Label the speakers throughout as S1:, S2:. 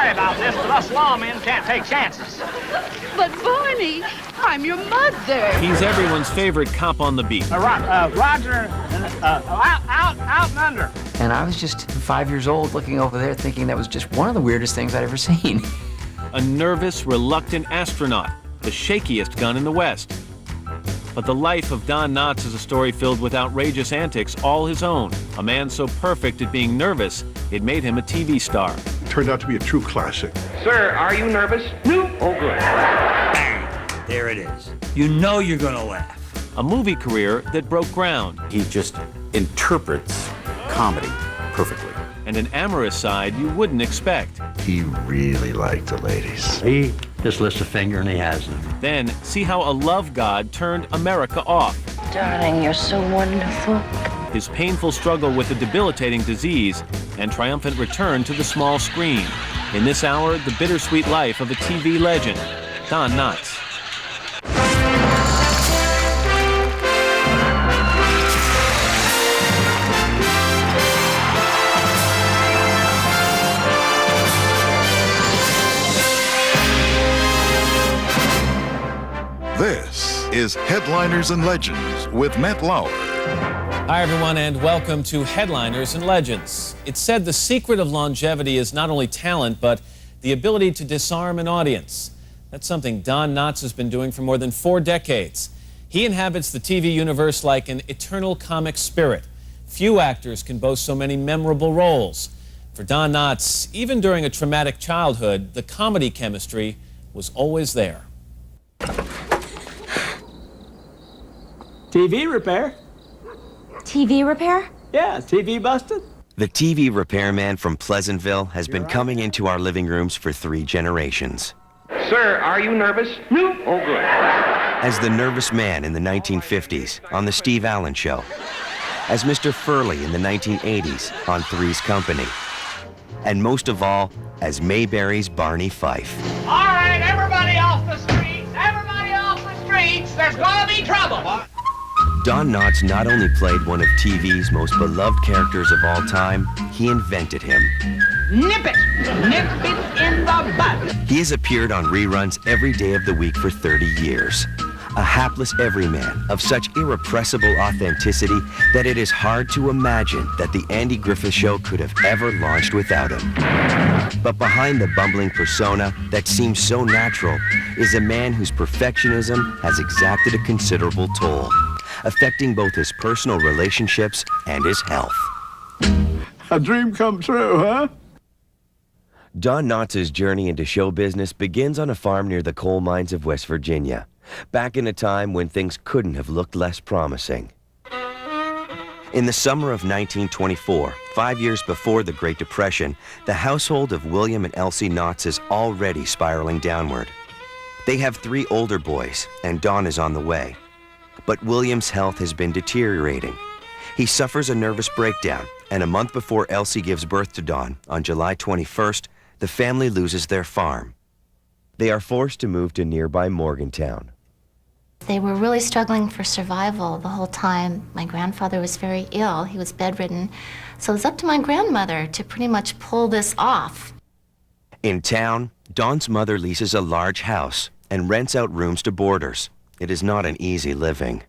S1: sorry about this, but us lawmen can't take chances.
S2: But Barney, I'm your mother.
S3: He's everyone's favorite cop on the beat.
S1: Roger, out and under.
S4: And I was just 5 years old looking over there thinking that was just one of the weirdest things I'd ever seen.
S3: A nervous, reluctant astronaut, the shakiest gun in the West. But the life of Don Knotts is a story filled with outrageous antics all his own. A man so perfect at being nervous, it made him a TV star.
S5: Turned out to be a true classic.
S6: Sir, are you nervous? No. Oh, good.
S7: Bang! There it is. You know you're gonna laugh.
S3: A movie career that broke ground.
S8: He just interprets comedy perfectly.
S3: And an amorous side you wouldn't expect.
S5: He really liked the ladies.
S7: He just lifts a finger and he has them.
S3: Then see how a love god turned America off.
S2: Darling, you're so wonderful.
S3: His painful struggle with a debilitating disease and triumphant return to the small screen. In this hour, the bittersweet life of a TV legend, Don Knotts.
S9: This is Headliners and Legends with Matt Lauer.
S3: Hi, everyone, and welcome to Headliners and Legends. It's said the secret of longevity is not only talent, but the ability to disarm an audience. That's something Don Knotts has been doing for more than 4 decades. He inhabits the TV universe like an eternal comic spirit. Few actors can boast so many memorable roles. For Don Knotts, even during a traumatic childhood, the comedy chemistry was always there.
S10: TV repair.
S11: TV repair?
S10: Yeah, TV busted.
S12: The TV repairman from Pleasantville has been coming into our living rooms for 3 generations.
S6: Sir, are you nervous? No. Oh, good.
S12: As the nervous man in the 1950s on The Steve Allen Show. As Mr. Furley in the 1980s on Three's Company. And most of all, as Mayberry's Barney Fife.
S1: All right, everybody off the streets. Everybody off the streets. There's gonna be trouble.
S12: Don Knotts not only played one of TV's most beloved characters of all time, he invented him.
S1: Nip it! Nip it in the bud!
S12: He has appeared on reruns every day of the week for 30 years. A hapless everyman of such irrepressible authenticity that it is hard to imagine that the Andy Griffith Show could have ever launched without him. But behind the bumbling persona that seems so natural is a man whose perfectionism has exacted a considerable toll, affecting both his personal relationships and his health.
S5: A dream come true, huh?
S12: Don Knotts' journey into show business begins on a farm near the coal mines of West Virginia, back in a time when things couldn't have looked less promising. In the summer of 1924, 5 years before the Great Depression, the household of William and Elsie Knotts is already spiraling downward. They have 3 older boys, and Don is on the way. But William's health has been deteriorating. He suffers a nervous breakdown, and a month before Elsie gives birth to Don, on July 21st, the family loses their farm. They are forced to move to nearby Morgantown.
S11: They were really struggling for survival the whole time. My grandfather was very ill. He was bedridden. So it was up to my grandmother to pretty much pull this off.
S12: In town, Don's mother leases a large house and rents out rooms to boarders. It is not an easy living.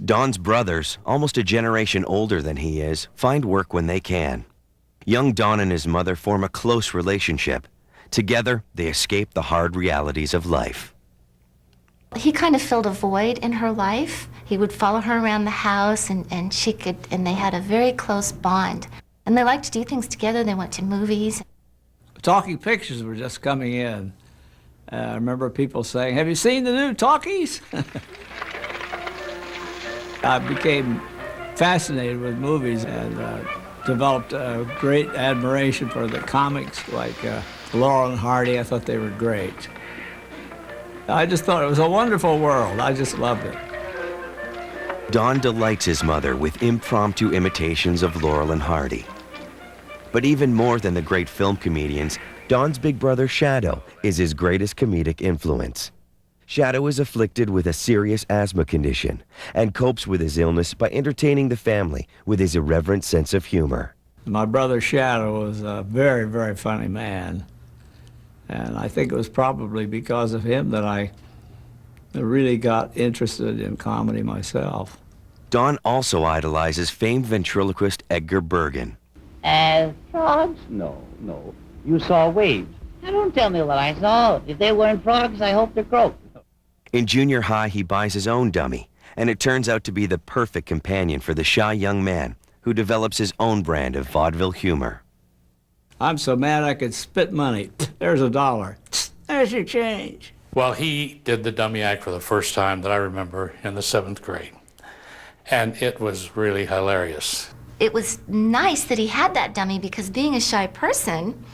S12: Don's brothers, almost a generation older than he is, find work when they can. Young Don and his mother form a close relationship. Together, they escape the hard realities of life.
S11: He kind of filled a void in her life. He would follow her around the house and they had a very close bond. And they liked to do things together. They went to movies.
S10: Talking pictures were just coming in. I remember people saying, "Have you seen the new talkies?" I became fascinated with movies and developed a great admiration for the comics like Laurel and Hardy. I thought they were great. I just thought it was a wonderful world. I just loved it.
S12: Don delights his mother with impromptu imitations of Laurel and Hardy. But even more than the great film comedians, Don's big brother Shadow is his greatest comedic influence. Shadow is afflicted with a serious asthma condition and copes with his illness by entertaining the family with his irreverent sense of humor.
S10: My brother Shadow was a very, very funny man. And I think it was probably because of him that I really got interested in comedy myself.
S12: Don also idolizes famed ventriloquist Edgar Bergen.
S13: Frogs? No. You saw waves. Now don't tell me what I saw. If they weren't frogs, I hope they're croaked.
S12: In junior high, he buys his own dummy, and it turns out to be the perfect companion for the shy young man who develops his own brand of vaudeville humor.
S10: I'm so mad I could spit money. There's $1. There's your change.
S14: Well, he did the dummy act for the first time that I remember in the 7th grade. And it was really hilarious.
S11: It was nice that he had that dummy because being a shy person,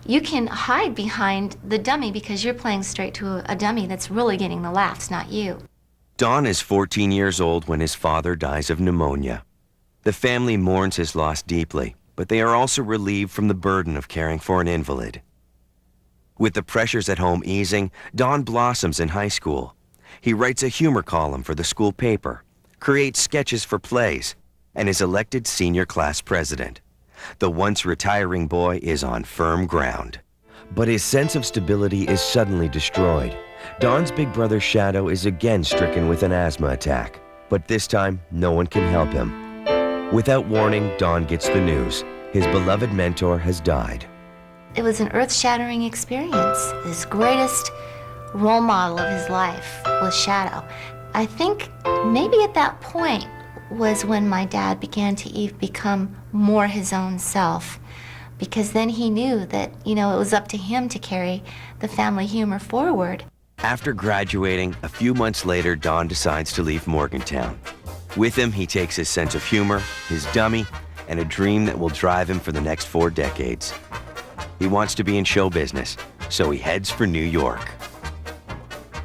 S11: you can hide behind the dummy because you're playing straight to a dummy that's really getting the laughs, not you.
S12: Don is 14 years old when his father dies of pneumonia. The family mourns his loss deeply, but they are also relieved from the burden of caring for an invalid. With the pressures at home easing, Don blossoms in high school. He writes a humor column for the school paper, creates sketches for plays, and is elected senior class president. The once retiring boy is on firm ground. But his sense of stability is suddenly destroyed. Don's big brother Shadow is again stricken with an asthma attack, but this time no one can help him. Without warning, Don gets the news. His beloved mentor has died.
S11: It was an earth-shattering experience. His greatest role model of his life was Shadow. I think maybe at that point was when my dad began to become more his own self, because then he knew that, it was up to him to carry the family humor forward.
S12: After graduating, a few months later, Don decides to leave Morgantown. With him, he takes his sense of humor, his dummy, and a dream that will drive him for the next 4 decades. He wants to be in show business, so he heads for New York.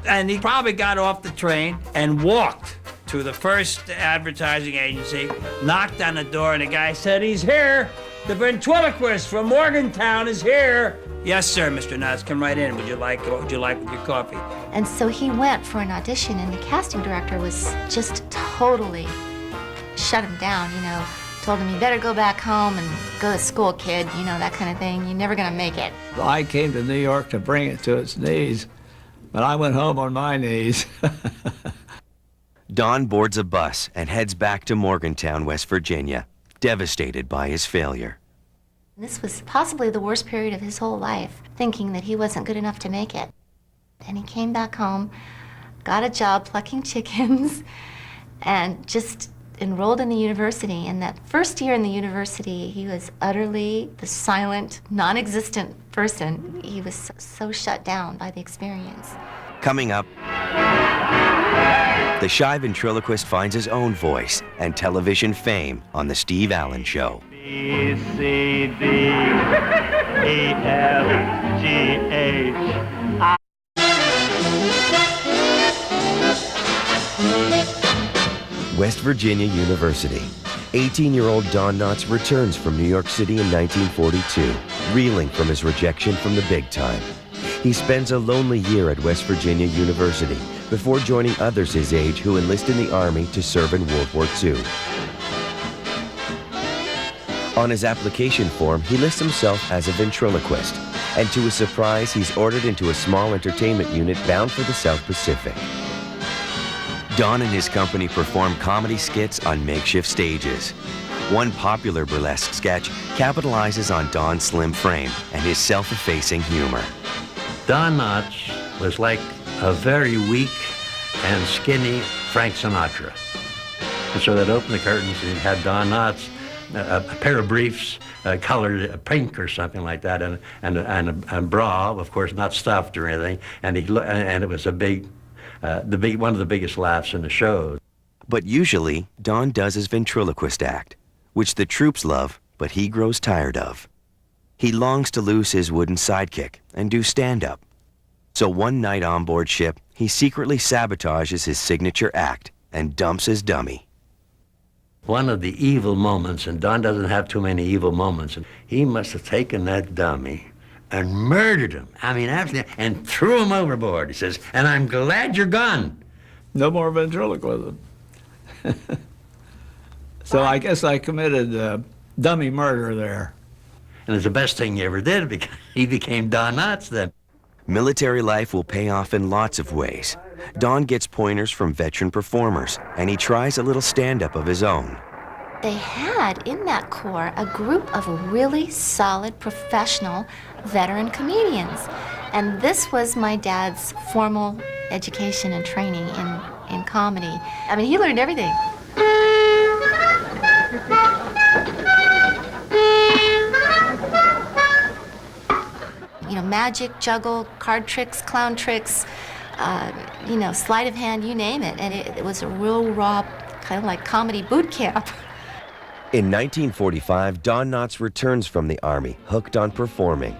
S7: And he probably got off the train and walked to the first advertising agency, knocked on the door, and the guy said, "He's here. The ventriloquist from Morgantown is here." "Yes, sir, Mr. Knotts, come right in. Would you like with your coffee?"
S11: And so he went for an audition, and the casting director was just totally shut him down, told him, "You better go back home and go to school, kid," that kind of thing. "You're never gonna make it."
S10: I came to New York to bring it to its knees, but I went home on my knees.
S12: Don boards a bus and heads back to Morgantown, West Virginia, devastated by his failure.
S11: This was possibly the worst period of his whole life, thinking that he wasn't good enough to make it. And he came back home, got a job plucking chickens, and just enrolled in the university. And that first year in the university, he was utterly the silent, non-existent person. He was so shut down by the experience.
S12: Coming up, the shy ventriloquist finds his own voice and television fame on The Steve Allen Show.
S15: B, C, D, E, F, G, H, I.
S12: West Virginia University. 18-year-old Don Knotts returns from New York City in 1942, reeling from his rejection from the big time. He spends a lonely year at West Virginia University before joining others his age who enlist in the Army to serve in World War II. On his application form, he lists himself as a ventriloquist, and to his surprise, he's ordered into a small entertainment unit bound for the South Pacific. Don and his company perform comedy skits on makeshift stages. One popular burlesque sketch capitalizes on Don's slim frame and his self-effacing humor.
S16: Don Knotts was like a very weak and skinny Frank Sinatra. And so they'd open the curtains and had Don Knotts, a pair of briefs, colored pink or something like that, and a bra, of course, not stuffed or anything. And it was one of the biggest laughs in the show.
S12: But usually, Don does his ventriloquist act, which the troops love, but he grows tired of. He longs to lose his wooden sidekick and do stand-up. So one night on board ship, he secretly sabotages his signature act and dumps his dummy.
S16: One of the evil moments, and Don doesn't have too many evil moments, and he must have taken that dummy and murdered him. I mean, absolutely, and threw him overboard. He says, "And I'm glad you're gone."
S10: No more ventriloquism. So I guess I committed dummy murder there.
S16: And it's the best thing he ever did because he became Don Knotts then.
S12: Military life will pay off in lots of ways. Don gets pointers from veteran performers, and he tries a little stand-up of his own.
S11: They had in that corps a group of really solid, professional veteran comedians. And this was my dad's formal education and training in comedy. I mean, he learned everything. You know, magic, juggle, card tricks, clown tricks, you know, sleight of hand, you name it. And it was a real raw, kind of like comedy boot camp.
S12: In 1945, Don Knotts returns from the Army, hooked on performing.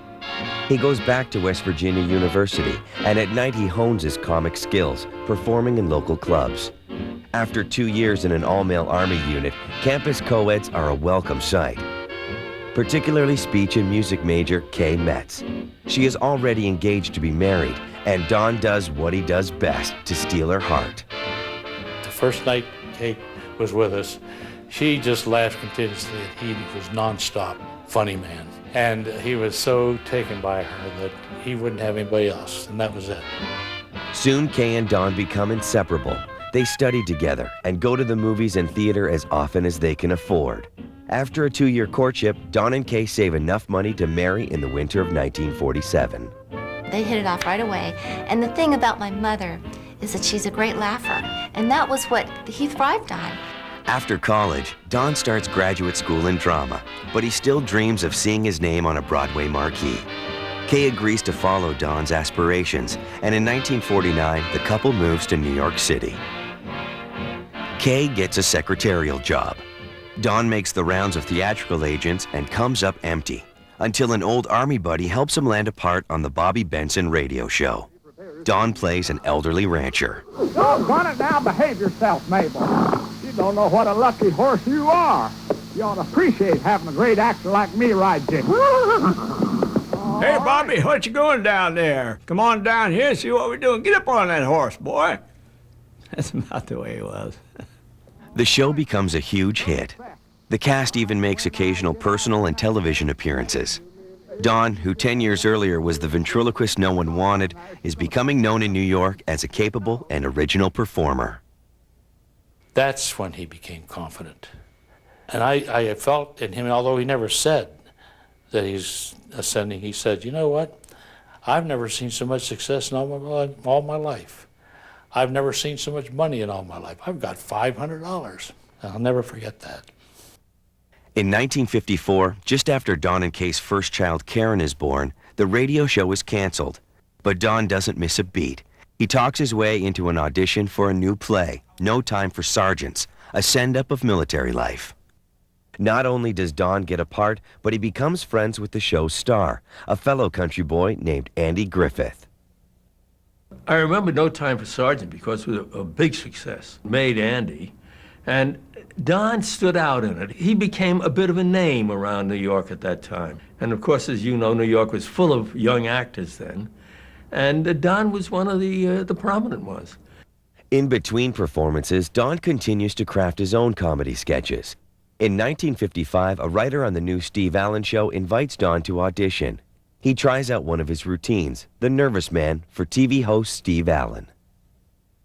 S12: He goes back to West Virginia University, and at night he hones his comic skills, performing in local clubs. After 2 years in an all-male Army unit, campus co-eds are a welcome sight. Particularly speech and music major Kay Metz. She is already engaged to be married, and Don does what he does best to steal her heart.
S14: The first night Kay was with us, she just laughed continuously, and he was nonstop funny man. And he was so taken by her that he wouldn't have anybody else, and that was it.
S12: Soon, Kay and Don become inseparable. They study together and go to the movies and theater as often as they can afford. After a 2-year courtship, Don and Kay save enough money to marry in the winter of 1947.
S11: They hit it off right away. And the thing about my mother is that she's a great laugher. And that was what he thrived on.
S12: After college, Don starts graduate school in drama, but he still dreams of seeing his name on a Broadway marquee. Kay agrees to follow Don's aspirations, and in 1949, the couple moves to New York City. Kay gets a secretarial job. Don makes the rounds of theatrical agents and comes up empty, until an old Army buddy helps him land a part on the Bobby Benson radio show. Don plays an elderly rancher.
S17: Doggone it now, behave yourself, Mabel. You don't know what a lucky horse you are. You ought to appreciate having a great actor like me ride you.
S10: Hey, Bobby, what you going down there? Come on down here and see what we're doing. Get up on that horse, boy. That's about the way it was.
S12: The show becomes a huge hit. The cast even makes occasional personal and television appearances. Don, who 10 years earlier was the ventriloquist no one wanted, is becoming known in New York as a capable and original performer.
S14: That's when he became confident. And I felt in him, although he never said that he's ascending, he said, you know what? I've never seen so much success in all my life. I've never seen so much money in all my life. I've got $500. I'll never forget that.
S12: In 1954, just after Don and Kay's first child, Karen, is born, the radio show is canceled. But Don doesn't miss a beat. He talks his way into an audition for a new play, No Time for Sergeants, a send-up of military life. Not only does Don get a part, but he becomes friends with the show's star, a fellow country boy named Andy Griffith.
S18: I remember No Time for Sergeant because it was a big success. Made Andy, and Don stood out in it. He became a bit of a name around New York at that time. And of course, as you know, New York was full of young actors then. And Don was one of the prominent ones.
S12: In between performances, Don continues to craft his own comedy sketches. In 1955, a writer on the new Steve Allen Show invites Don to audition. He tries out one of his routines, The Nervous Man, for TV host Steve Allen.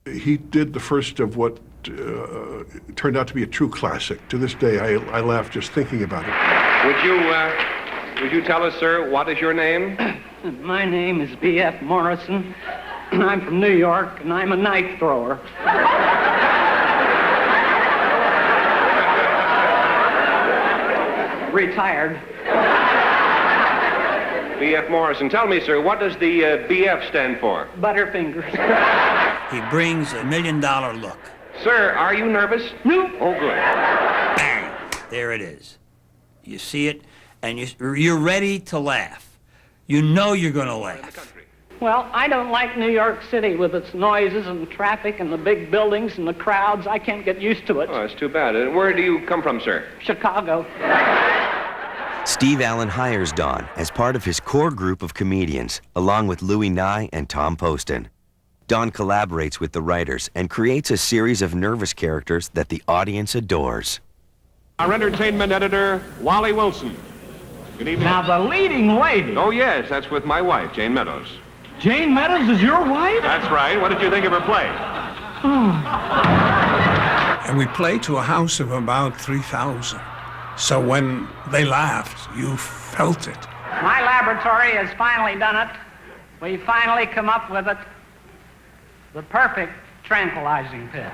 S5: He did the first of what turned out to be a true classic. To this day, I laugh just thinking about
S6: it. Would you tell us, sir, what is your name?
S19: My name is B.F. Morrison. I'm from New York, and I'm a knife thrower. Retired.
S6: B.F. Morrison. Tell me, sir, what does the B.F. stand for?
S19: Butterfingers.
S7: He brings $1 million look.
S6: Sir, are you nervous?
S19: No.
S6: Oh, good.
S7: Bang! There it is. You see it, and you're ready to laugh. You know you're going to laugh.
S19: Well, I don't like New York City with its noises and traffic and the big buildings and the crowds. I can't get used to it.
S6: Oh, that's too bad. Where do you come from, sir?
S19: Chicago.
S12: Steve Allen hires Don as part of his core group of comedians, along with Louis Nye and Tom Poston. Don collaborates with the writers and creates a series of nervous characters that the audience adores.
S6: Our entertainment editor, Wally Wilson. Good evening.
S15: Now, the leading lady.
S6: Oh, yes, that's with my wife, Jane Meadows.
S15: Jane Meadows is your wife?
S6: That's right. What did you think of her play?
S17: And we played to a house of about 3,000. So when they laughed, you felt it.
S19: My laboratory has finally done it. We finally come up with it. The perfect tranquilizing pill.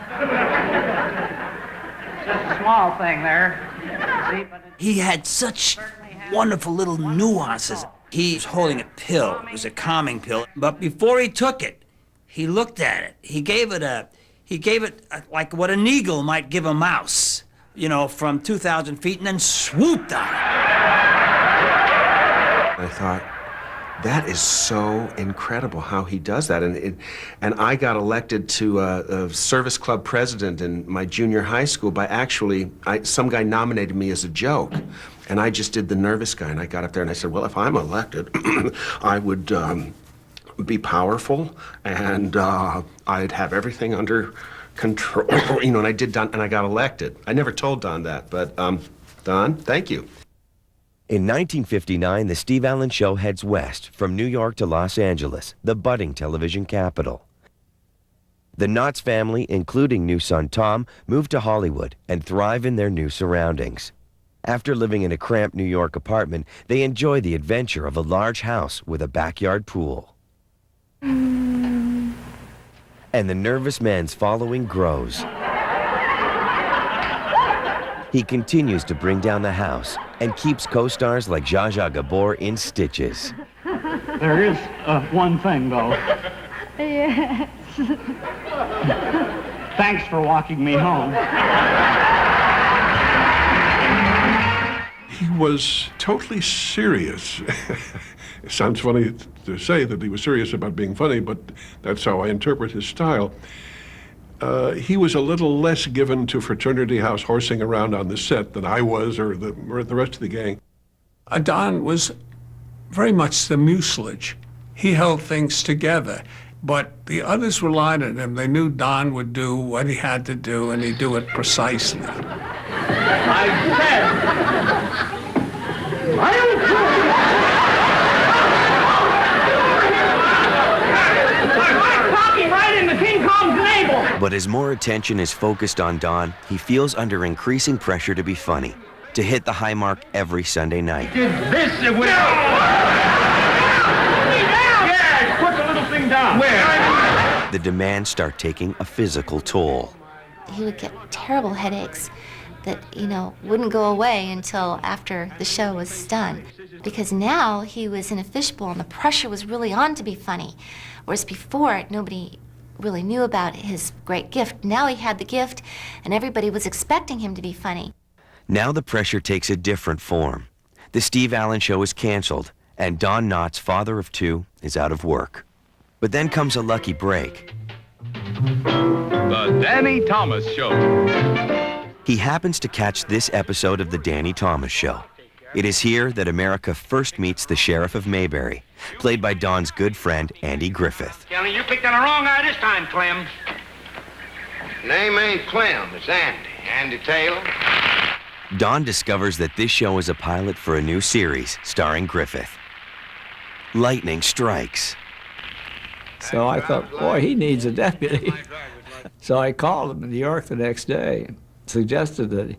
S19: Just a small thing there. See, but
S7: He had such wonderful little nuances. He was holding a pill. It was a calming pill. But before he took it, he looked at it. He gave it like what an eagle might give a mouse, you know, from 2,000 feet, and then swooped on it.
S20: I thought, that is so incredible how he does that. And I got elected to a service club president in my junior high school by some guy nominated me as a joke. And I just did the nervous guy, and I got up there and I said, well, if I'm elected, I would be powerful, and I'd have everything under control. You know, and I did Don, and I got elected. I never told Don that, but Don, thank you.
S12: In 1959, The Steve Allen Show heads west from New York to Los Angeles, the budding television capital. The Knotts family, including new son Tom, moved to Hollywood and thrive in their new surroundings. After living in a cramped New York apartment, they enjoy the adventure of a large house with a backyard pool. And the nervous man's following grows. He continues to bring down the house and keeps co-stars like Zsa Zsa Gabor in stitches.
S15: There is one thing, though.
S2: Yes.
S15: Thanks for walking me home.
S5: He was totally serious. It sounds funny to say that he was serious about being funny, but that's how I interpret his style. He was a little less given to fraternity house horsing around on the set than I was, or the rest of the gang.
S17: Don was very much the mucilage. He held things together, but the others relied on him. They knew Don would do what he had to do, and he'd do it precisely.
S15: I said, right in the King Kong's navel.
S12: But as more attention is focused on Don, he feels under increasing pressure to be funny, to hit the high mark every Sunday night.
S15: This would Yes, put the little thing down. Where?
S12: The demands start taking a physical toll.
S11: He would get terrible headaches that, you know, wouldn't go away until after the show was done. Because now he was in a fishbowl and the pressure was really on to be funny. Whereas before, nobody really knew about his great gift. Now he had the gift and everybody was expecting him to be funny.
S12: Now the pressure takes a different form. The Steve Allen Show is canceled, and Don Knotts, father of two, is out of work. But then comes a lucky break.
S21: The Danny Thomas Show.
S12: He happens to catch this episode of The Danny Thomas Show. It is here that America first meets the Sheriff of Mayberry, played by Don's good friend, Andy Griffith.
S1: Kelly, you picked on the wrong guy this time, Clem.
S22: Name ain't Clem, it's Andy. Andy Taylor.
S12: Don discovers that this show is a pilot for a new series starring Griffith. Lightning strikes.
S10: So I thought, boy, he needs a deputy. So I called him in New York the next day and suggested that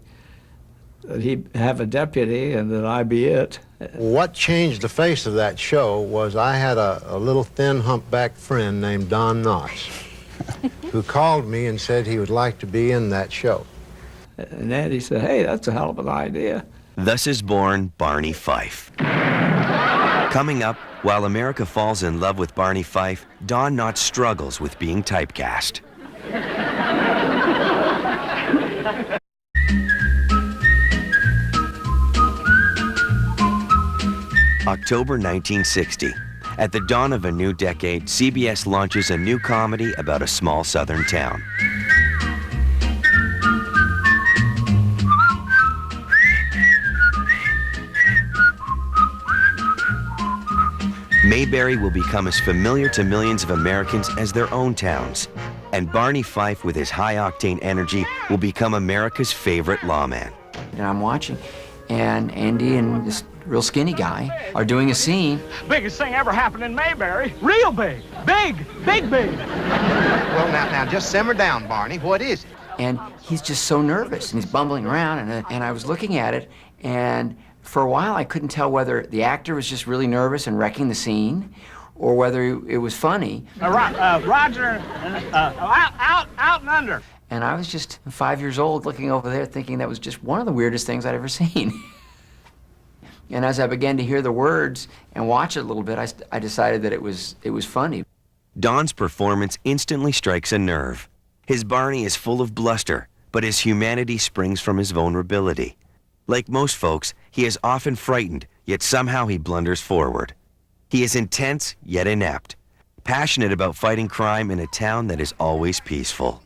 S10: he'd have a deputy and that I be it.
S23: What changed the face of that show was I had a little thin humpback friend named Don Knotts who called me and said he would like to be in that show.
S10: And Andy said, hey, that's a hell of an idea.
S12: Thus is born Barney Fife. Coming up, while America falls in love with Barney Fife, Don Knotts struggles with being typecast. October 1960. At the dawn of a new decade, CBS launches a new comedy about a small southern town. Mayberry will become as familiar to millions of Americans as their own towns. And Barney Fife, with his high-octane energy, will become America's favorite lawman.
S4: And I'm watching, and Andy and this real skinny guy are doing a scene.
S15: Biggest thing ever happened in Mayberry. Real big. Big. Big, big.
S22: Well, now, just simmer down, Barney. What is it?
S4: And he's just so nervous, and he's bumbling around, and I was looking at it, and for a while I couldn't tell whether the actor was just really nervous and wrecking the scene, or whether it was funny.
S19: Roger, out and under.
S4: And I was just 5 years old looking over there thinking that was just one of the weirdest things I'd ever seen. And as I began to hear the words and watch it a little bit, I decided that it was funny.
S12: Don's performance instantly strikes a nerve. His Barney is full of bluster, but his humanity springs from his vulnerability. Like most folks, he is often frightened, yet somehow he blunders forward. He is intense, yet inept, passionate about fighting crime in a town that is always peaceful.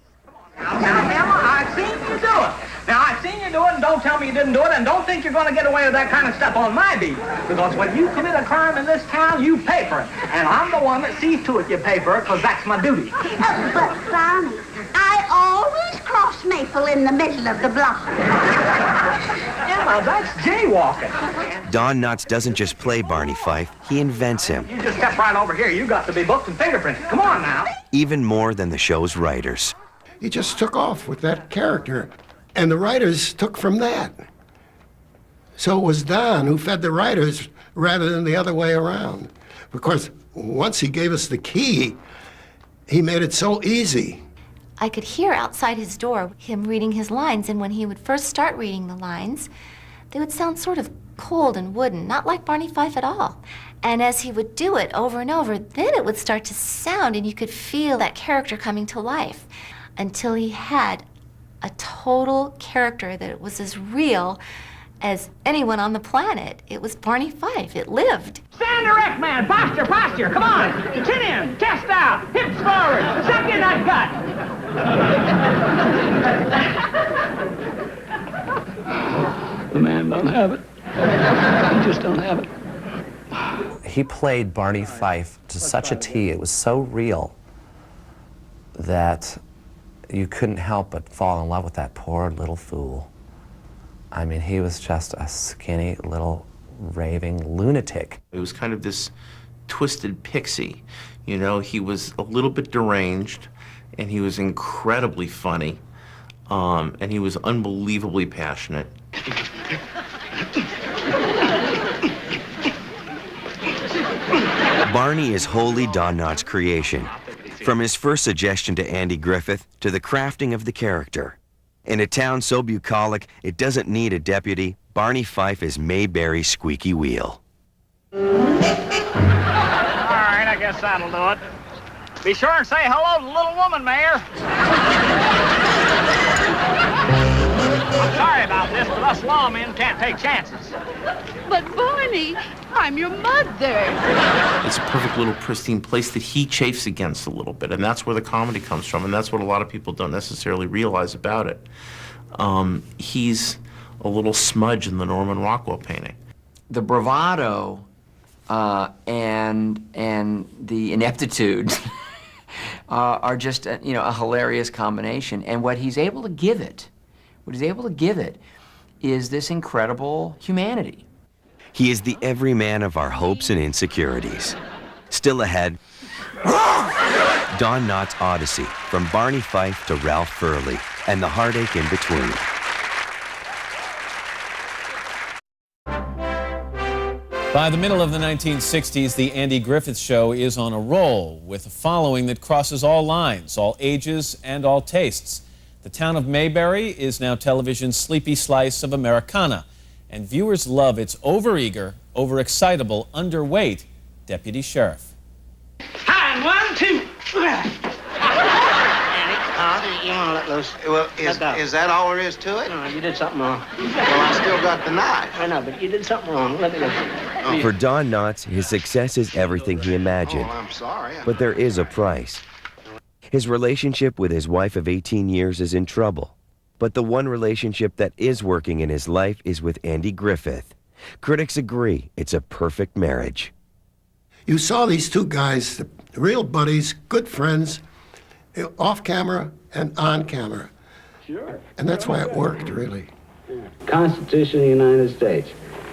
S19: Now, Emma, I've seen you do it. Now, I've seen you do it, and don't tell me you didn't do it, and don't think you're going to get away with that kind of stuff on my beat. Because when you commit a crime in this town, you pay for it. And I'm the one that sees to it you pay for it, because that's my duty.
S8: But, Barney, I always cross Maple in the middle of the block.
S19: Emma, that's jaywalking.
S12: Don Knotts doesn't just play Barney Fife, he invents him.
S19: You just step right over here. You got to be booked and fingerprinted. Come on now.
S12: Even more than the show's writers.
S9: He just took off with that character, and the writers took from that. So it was Don who fed the writers rather than the other way around. Because once he gave us the key, he made it so easy.
S11: I could hear outside his door him reading his lines, and when he would first start reading the lines, they would sound sort of cold and wooden, not like Barney Fife at all. And as he would do it over and over, then it would start to sound, and you could feel that character coming to life, until he had a total character that was as real as anyone on the planet. It was Barney Fife. It lived.
S19: Stand erect, man. Posture. Come on. Chin in. Chest out. Hips forward. Suck in that gut.
S24: The man don't have it. He just don't have it.
S25: He played Barney Fife to such a T. It was so real that you couldn't help but fall in love with that poor little fool. I mean, he was just a skinny little raving lunatic.
S26: It was kind of this twisted pixie. You know, he was a little bit deranged, and he was incredibly funny, and he was unbelievably passionate.
S12: Barney is wholly Don Knotts' creation. From his first suggestion to Andy Griffith to the crafting of the character. In a town so bucolic it doesn't need a deputy, Barney Fife is Mayberry's squeaky wheel.
S19: All right, I guess that'll do it. Be sure and say hello to the little woman, Mayor. I'm sorry about this, but us lawmen can't take chances.
S2: But Barney, I'm your mother.
S26: It's a perfect little pristine place that he chafes against a little bit, and that's where the comedy comes from, and that's what a lot of people don't necessarily realize about it. He's a little smudge in the Norman Rockwell painting.
S4: The bravado and the ineptitude are just a hilarious combination. And what he's able to give it, is this incredible humanity.
S12: He is the everyman of our hopes and insecurities. Still ahead, Don Knotts' Odyssey, from Barney Fife to Ralph Furley, and the heartache in between.
S3: By the middle of the 1960s, the Andy Griffith Show is on a roll, with a following that crosses all lines, all ages, and all tastes. The town of Mayberry is now television's sleepy slice of Americana, and viewers love its overeager, overexcitable, underweight deputy sheriff.
S19: Hi, and 1, 2.
S22: You want to let loose? Well, is that all there is to it?
S19: No, you did something wrong.
S22: Well, I still got the knife.
S19: I know, but you did something wrong. Let me look.
S12: For Don Knotts, his success is everything he imagined.
S22: Oh, I'm sorry.
S12: But there is a price. His relationship with his wife of 18 years is in trouble. But the one relationship that is working in his life is with Andy Griffith. Critics agree it's a perfect marriage.
S9: You saw these two guys, real buddies, good friends, off camera and on camera.
S19: Sure.
S9: And that's why it worked, really.
S24: Constitution of the United States.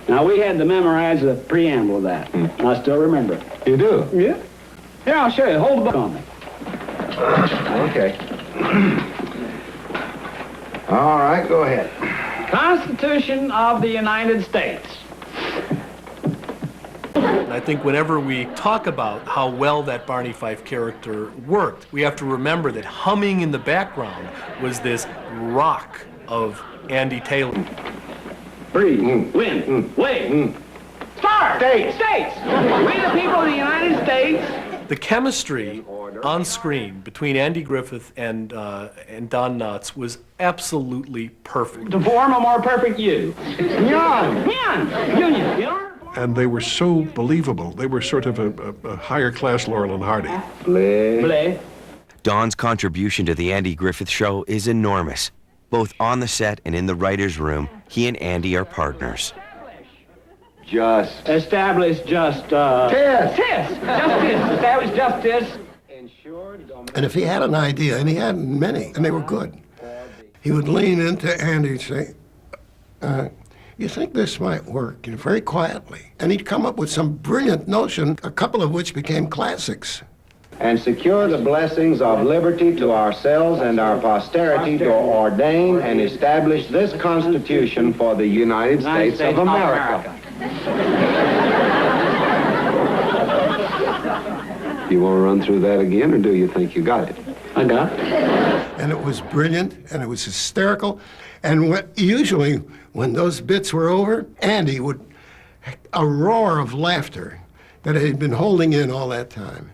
S24: Now, we had to memorize the preamble of that. I still remember it.
S6: You do?
S24: Yeah. Here, I'll show you. Hold the book on me.
S6: Okay. All right, go ahead.
S24: Constitution of the United States.
S7: I think whenever we talk about how well that Barney Fife character worked, we have to remember that humming in the background was this rock of Andy Taylor.
S24: Breathe, wind, wave, start, states. We the people of the United States.
S7: The chemistry on screen between Andy Griffith and Don Knotts was absolutely perfect.
S24: To form a more perfect you. Union.
S5: And they were so believable. They were sort of a higher class Laurel and Hardy.
S24: Bleh.
S12: Don's contribution to the Andy Griffith Show is enormous. Both on the set and in the writer's room, he and Andy are partners.
S24: Just. Establish just, Justice. Establish justice.
S9: And if he had an idea, and he had many, and they were good, he would lean into Andy and say, you think this might work? And very quietly. And he'd come up with some brilliant notion, a couple of which became classics.
S6: And secure the blessings of liberty to ourselves and our posterity to ordain and establish this Constitution for the United States of America. You want to run through that again, or do you think you got it?
S24: I got it.
S9: And it was brilliant, and it was hysterical. And usually, when those bits were over, Andy would, a roar of laughter that he'd been holding in all that time.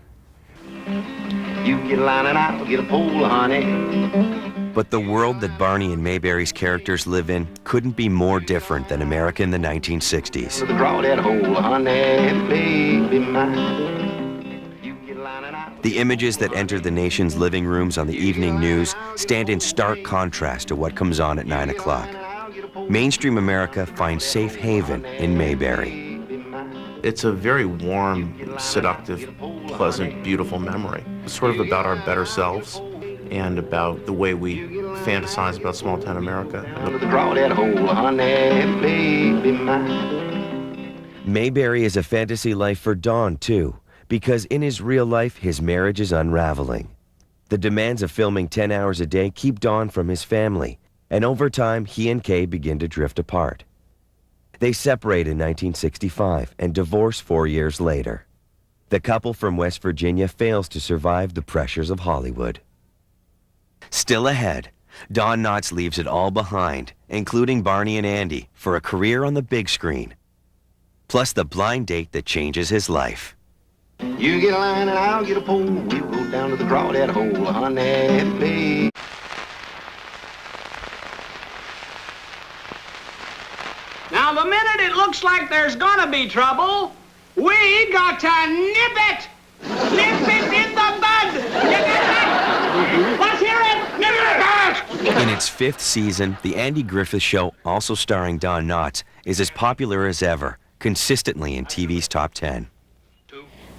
S22: You get a line and I'll get a pole, honey.
S12: But the world that Barney and Mayberry's characters live in couldn't be more different than America in the 1960s.
S22: Draw that hole, honey, baby mine.
S12: The images that enter the nation's living rooms on the evening news stand in stark contrast to what comes on at 9 o'clock. Mainstream America finds safe haven in Mayberry.
S26: It's a very warm, seductive, pleasant, beautiful memory. It's sort of about our better selves and about the way we fantasize about small-town America.
S22: Draw that hole, honey, baby mine.
S12: Mayberry is a fantasy life for Don, too, because in his real life, his marriage is unraveling. The demands of filming 10 hours a day keep Don from his family, and over time, he and Kay begin to drift apart. They separate in 1965 and divorce 4 years later. The couple from West Virginia fails to survive the pressures of Hollywood. Still ahead, Don Knotts leaves it all behind, including Barney and Andy, for a career on the big screen. Plus the blind date that changes his life.
S22: You get a line and I'll get a pole. We'll go down to the draw that hole, honey, baby.
S1: Now, the minute it looks like there's gonna be trouble, we got to nip it! Nip it in the bud! Nip it! Let's hear it! Nip it!
S12: In its 5th season, The Andy Griffith Show, also starring Don Knotts, is as popular as ever, consistently in TV's top 10.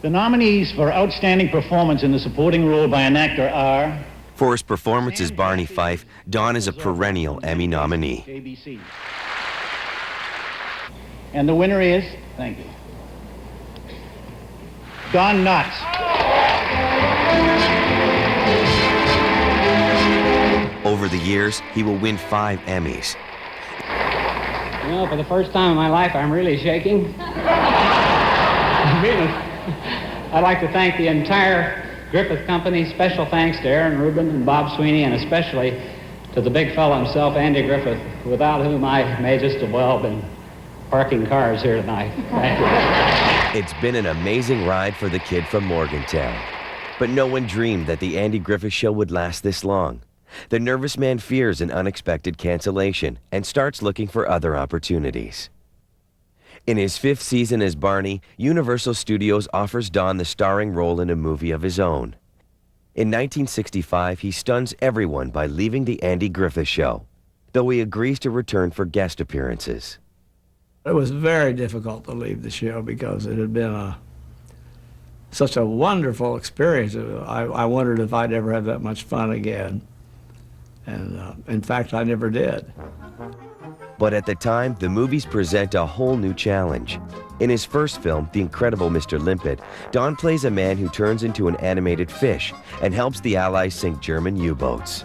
S13: The nominees for Outstanding Performance in the Supporting Role by an Actor are...
S12: For his performance as Barney Fife, Don is a perennial Emmy nominee.
S13: ABC. And the winner is, thank you, Don Knotts.
S12: Over the years, he will win 5 Emmys.
S24: You know, for the first time in my life, I'm really shaking. I'd like to thank the entire Griffith Company. Special thanks to Aaron Rubin and Bob Sweeney, and especially to the big fellow himself, Andy Griffith, without whom I may just as well have been parking cars here tonight. Thank you.
S12: It's been an amazing ride for the kid from Morgantown. But no one dreamed that the Andy Griffith Show would last this long. The nervous man fears an unexpected cancellation and starts looking for other opportunities. In his 5th season as Barney, Universal Studios offers Don the starring role in a movie of his own. In 1965, he stuns everyone by leaving the Andy Griffith Show, though he agrees to return for guest appearances.
S10: It was very difficult to leave the show because it had been such a wonderful experience. I wondered if I'd ever have that much fun again. And in fact, I never did.
S12: But at the time, the movies present a whole new challenge. In his first film, The Incredible Mr. Limpet, Don plays a man who turns into an animated fish and helps the Allies sink German U-boats.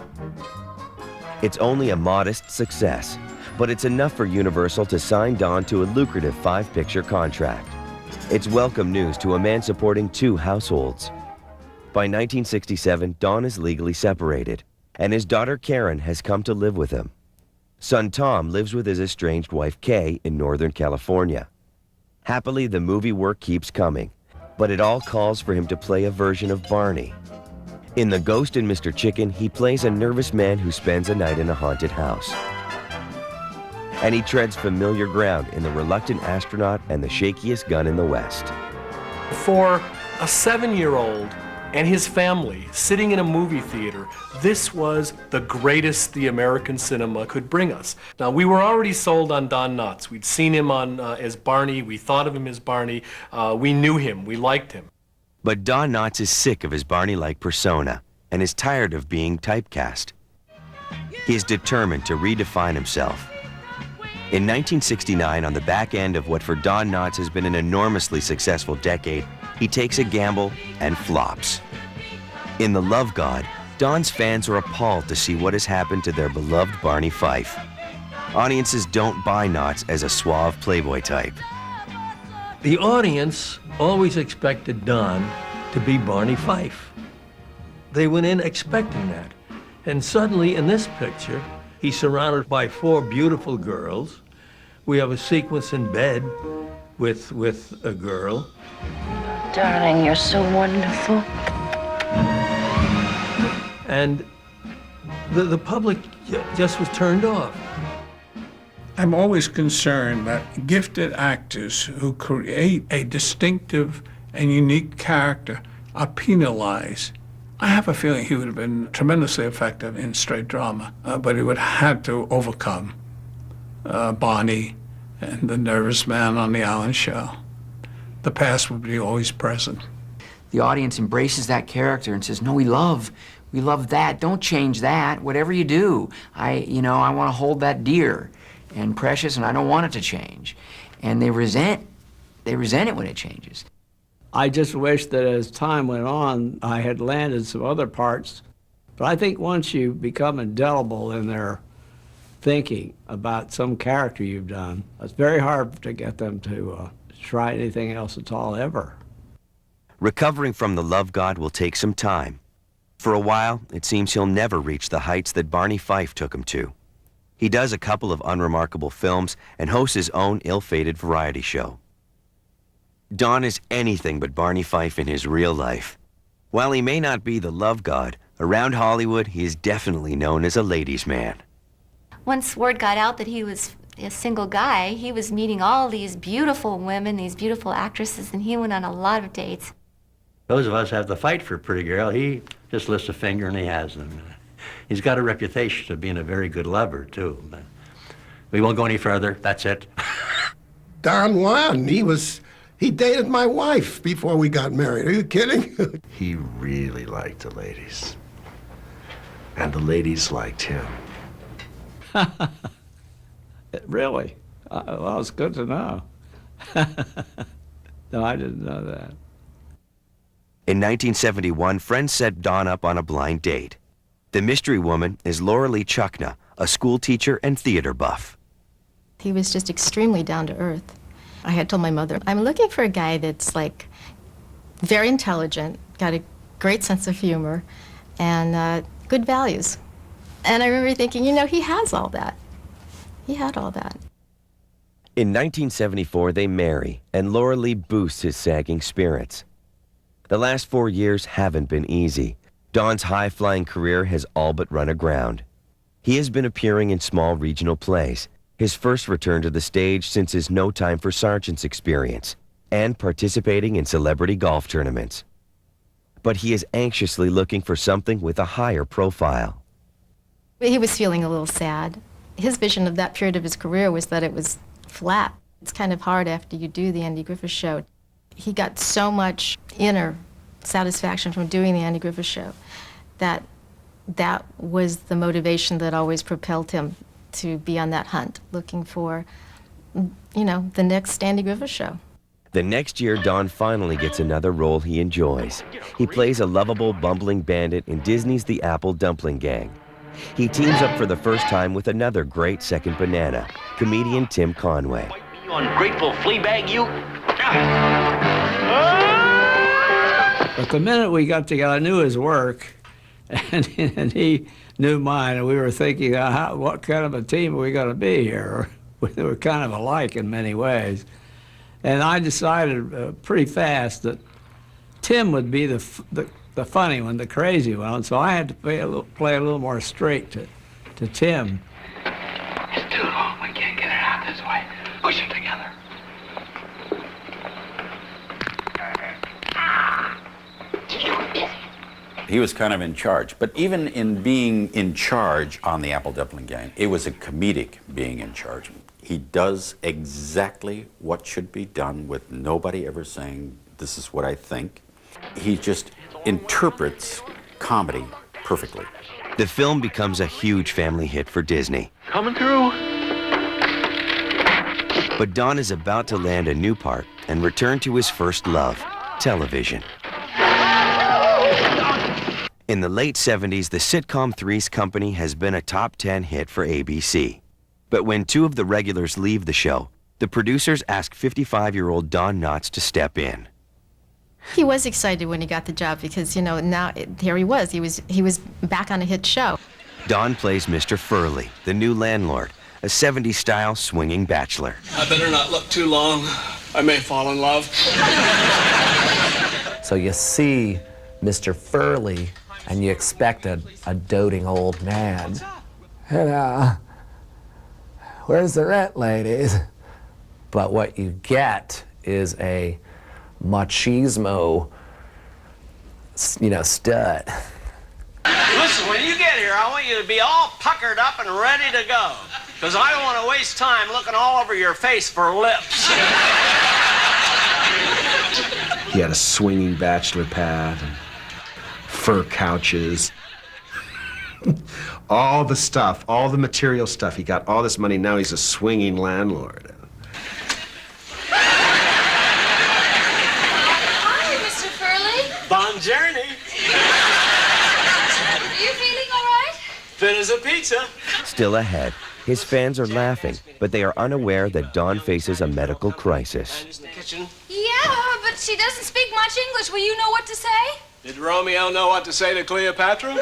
S12: It's only a modest success, but it's enough for Universal to sign Don to a lucrative 5-picture contract. It's welcome news to a man supporting 2 households. By 1967, Don is legally separated, and his daughter Karen has come to live with him. Son Tom lives with his estranged wife Kay in Northern California. Happily, the movie work keeps coming, but it all calls for him to play a version of Barney. In The Ghost and Mr. Chicken, he plays a nervous man who spends a night in a haunted house. And he treads familiar ground in The Reluctant Astronaut and The Shakiest Gun in the West.
S7: For a 7-year-old and his family sitting in a movie theater, this was the greatest the American cinema could bring us. Now, we were already sold on Don Knotts. We'd seen him on as Barney. We thought of him as Barney. We knew him. We liked him.
S12: But Don Knotts is sick of his Barney-like persona and is tired of being typecast. He is determined to redefine himself. In 1969, on the back end of what for Don Knotts has been an enormously successful decade, he takes a gamble and flops. In The Love God, Don's fans are appalled to see what has happened to their beloved Barney Fife. Audiences don't buy Knotts as a suave playboy type.
S14: The audience always expected Don to be Barney Fife. They went in expecting that. And suddenly, in this picture, he's surrounded by 4 beautiful girls. We have a sequence in bed with a girl.
S16: Darling, you're so wonderful.
S14: And the public just was turned off.
S17: I'm always concerned that gifted actors who create a distinctive and unique character are penalized. I have a feeling he would have been tremendously effective in straight drama, but he would have had to overcome Barney and the nervous man on the Ellen Show. The past would be always present.
S4: The audience embraces that character and says, no, we love that. Don't change that. Whatever you do, I want to hold that dear and precious, and I don't want it to change. And they resent it when it changes.
S10: I just wish that as time went on, I had landed some other parts. But I think once you become indelible in their thinking about some character you've done, it's very hard to get them to try anything else at all, ever.
S12: Recovering from The Love God will take some time. For a while, it seems he'll never reach the heights that Barney Fife took him to. He does a couple of unremarkable films and hosts his own ill-fated variety show. Don is anything but Barney Fife in his real life. While he may not be the love god, around Hollywood he is definitely known as a ladies' man.
S11: Once word got out that he was a single guy, he was meeting all these beautiful women, these beautiful actresses, and he went on a lot of dates.
S18: Those of us have to fight for a pretty girl. He just lifts a finger and he has them. He's got a reputation of being a very good lover, too. But we won't go any further. That's it.
S9: Don Juan, he dated my wife before we got married. Are you kidding?
S20: He really liked the ladies. And the ladies liked him.
S10: Really? Well, it's good to know. No, I didn't know that.
S12: In 1971, friends set Don up on a blind date. The mystery woman is Laura Lee Chuckna, a school teacher and theater buff.
S21: He was just extremely down to earth. I had told my mother, I'm looking for a guy that's like very intelligent, got a great sense of humor, and good values. And I remember thinking, he has all that. He had all that.
S12: In 1974, they marry, and Laura Lee boosts his sagging spirits. The last 4 years haven't been easy. Don's high-flying career has all but run aground. He has been appearing in small regional plays, his first return to the stage since his No Time for Sergeants experience, and participating in celebrity golf tournaments. But he is anxiously looking for something with a higher profile.
S21: He was feeling a little sad. His vision of that period of his career was that it was flat. It's kind of hard after you do the Andy Griffith Show. He got so much inner satisfaction from doing the Andy Griffith Show that that was the motivation that always propelled him to be on that hunt, looking for, you know, the next Andy Griffith Show.
S12: The next year, Don finally gets another role he enjoys. He plays a lovable, bumbling bandit in Disney's The Apple Dumpling Gang. He teams up for the first time with another great second banana, comedian Tim Conway.
S2: You ungrateful flea bag, you!
S10: But the minute we got together, I knew his work, and he knew mine, and we were thinking, what kind of a team are we going to be here? We were kind of alike in many ways. And I decided pretty fast that Tim would be the funny one, the crazy one, so I had to play a little more straight to Tim.
S2: It's too long. We can't get it out this way. Push it together.
S3: He was kind of in charge, but even in being in charge on the Apple Dumpling Gang, it was a comedic being in charge. He does exactly what should be done with nobody ever saying, this is what I think. He just interprets comedy perfectly.
S12: The film becomes a huge family hit for Disney.
S2: Coming through.
S12: But Don is about to land a new part and return to his first love, television. In the late 70s, the sitcom Three's Company has been a top 10 hit for ABC. But when two of the regulars leave the show, the producers ask 55-year-old Don Knotts to step in.
S21: He was excited when he got the job because, you know, now here he was. He was back on a hit show.
S12: Don plays Mr. Furley, the new landlord, a 70s-style swinging bachelor.
S8: I better not look too long. I may fall in love.
S15: So you see Mr. Furley, and you expect a doting old man. And, where's the rent, ladies? But what you get is a machismo, stud.
S19: Listen, when you get here, I want you to be all puckered up and ready to go. Because I don't want to waste time looking all over your face for lips.
S20: He had a swinging bachelor pad, and fur couches. All the stuff, all the material stuff. He got all this money, now he's a swinging landlord.
S23: Hi, Mr. Furley.
S19: Bon journey.
S23: Are you feeling all right?
S19: Fit as a pizza.
S12: Still ahead, his fans are laughing, but they are unaware that Don faces a medical crisis.
S23: Yeah, but she doesn't speak much English. Will you know what to say?
S8: Did Romeo know what to say to Cleopatra?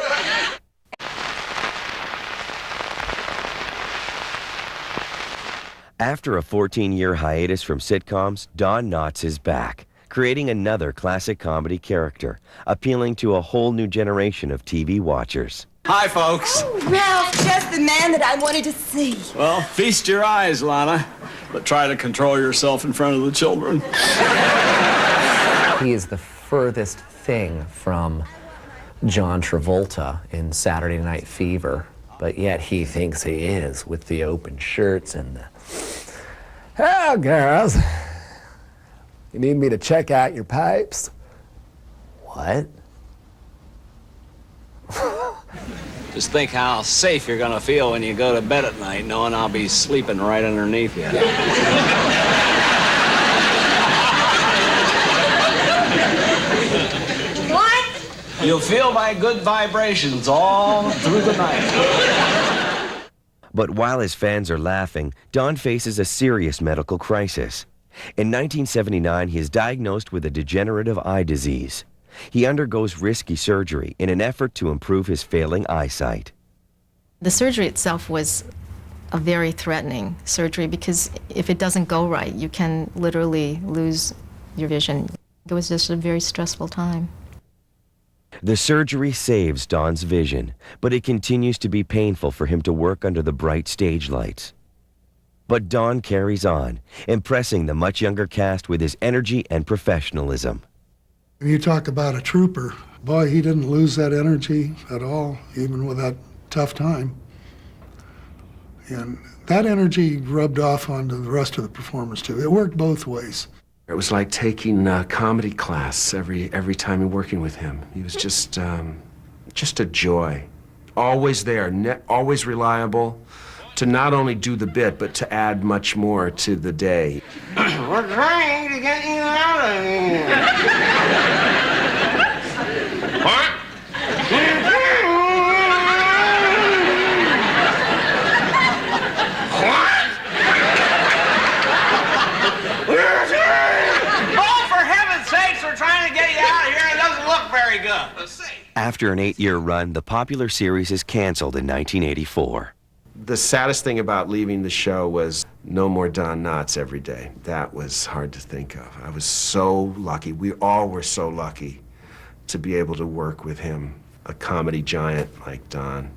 S12: After a 14-year hiatus from sitcoms, Don Knotts is back, creating another classic comedy character, appealing to a whole new generation of TV watchers.
S8: Hi, folks.
S25: Oh, Ralph, just the man that I wanted to see.
S8: Well, feast your eyes, Lana, but try to control yourself in front of the children.
S15: He is the furthest thing from John Travolta in Saturday Night Fever, but yet he thinks he is with the open shirts and the... Oh, girls, you need me to check out your pipes? What?
S8: Just think how safe you're gonna feel when you go to bed at night, knowing I'll be sleeping right underneath you.
S23: What?
S8: You'll feel my good vibrations all through the night.
S12: But while his fans are laughing, Don faces a serious medical crisis. In 1979, he is diagnosed with a degenerative eye disease. He undergoes risky surgery in an effort to improve his failing eyesight.
S21: The surgery itself was a very threatening surgery because if it doesn't go right, you can literally lose your vision. It was just a very stressful time.
S12: The surgery saves Don's vision, but it continues to be painful for him to work under the bright stage lights. But Don carries on, impressing the much younger cast with his energy and professionalism.
S27: You talk about a trooper. Boy, he didn't lose that energy at all, even with that tough time. And that energy rubbed off onto the rest of the performance, too. It worked both ways.
S20: It was like taking a comedy class every time you're working with him. He was just a joy. Always there, always reliable to not only do the bit, but to add much more to the day.
S19: We're trying to get you out of here. What? Oh, for heaven's sakes, we're trying to get you out of here. It doesn't look very good.
S12: After an 8-year run, the popular series is canceled in 1984.
S20: The saddest thing about leaving the show was no more Don Knotts every day. That was hard to think of. I was so lucky. We all were so lucky to be able to work with him, a comedy giant like Don.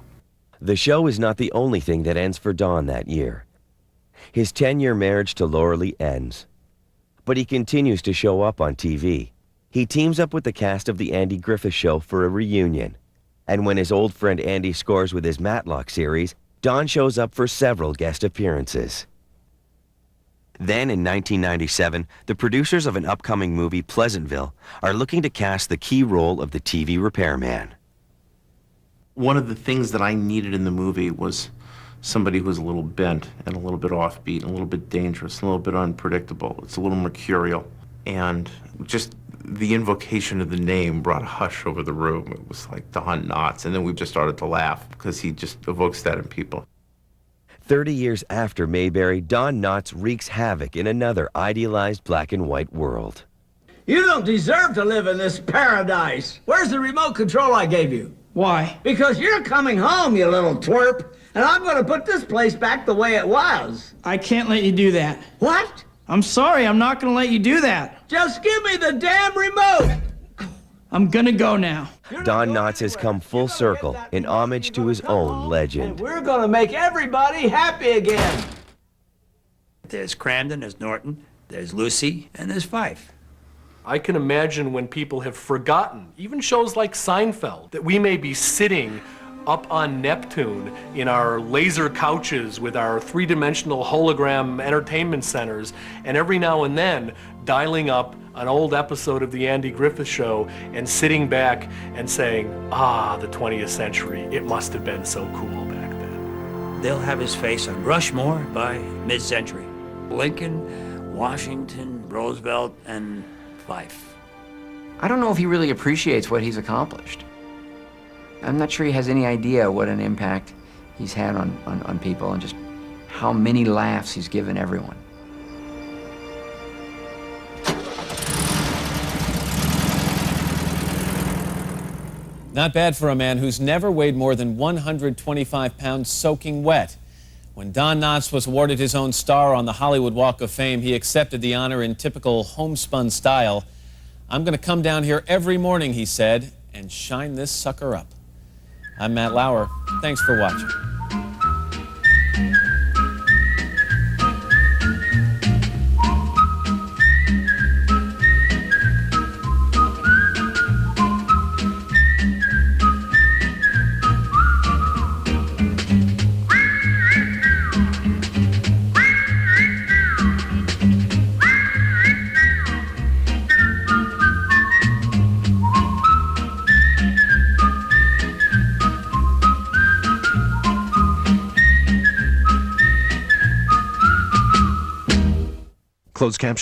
S12: The show is not the only thing that ends for Don that year. His 10-year marriage to Laura Lee ends, but he continues to show up on TV. He teams up with the cast of The Andy Griffith Show for a reunion. And when his old friend Andy scores with his Matlock series, Don shows up for several guest appearances. Then in 1997, the producers of an upcoming movie, Pleasantville, are looking to cast the key role of the TV repairman.
S1: One of the things that I needed in the movie was somebody who was a little bent and a little bit offbeat and a little bit dangerous and a little bit unpredictable. It's a little mercurial. And just the invocation of the name brought a hush over the room. It was like Don Knotts. And then we just started to laugh because he just evokes that in people.
S12: 30 years after Mayberry, Don Knotts wreaks havoc in another idealized black and white world.
S10: You don't deserve to live in this paradise. Where's the remote control I gave you? Why? Because you're coming home, you little twerp, and I'm going to put this place back the way it was.
S5: I can't let you do that.
S10: What?
S5: I'm sorry, I'm not gonna let you do that.
S10: Just give me the damn remote!
S5: I'm gonna go now.
S12: Don Knotts has come full circle in homage to his own legend.
S10: We're going to make everybody happy again.
S6: There's Crandon, there's Norton, there's Lucy, and there's Fife.
S7: I can imagine when people have forgotten, even shows like Seinfeld, that we may be sitting up on Neptune in our laser couches with our three-dimensional hologram entertainment centers, and every now and then dialing up an old episode of The Andy Griffith Show and sitting back and saying, ah, the 20th century, it must have been so cool back then.
S6: They'll have his face on Rushmore by mid-century. Lincoln, Washington, Roosevelt, and Fife.
S4: I don't know if he really appreciates what he's accomplished. I'm not sure he has any idea what an impact he's had on people and just how many laughs he's given everyone.
S13: Not bad for a man who's never weighed more than 125 pounds soaking wet. When Don Knotts was awarded his own star on the Hollywood Walk of Fame, he accepted the honor in typical homespun style. "I'm going to come down here every morning," he said, "and shine this sucker up." I'm Matt Lauer. Thanks for watching.
S20: Closed caption.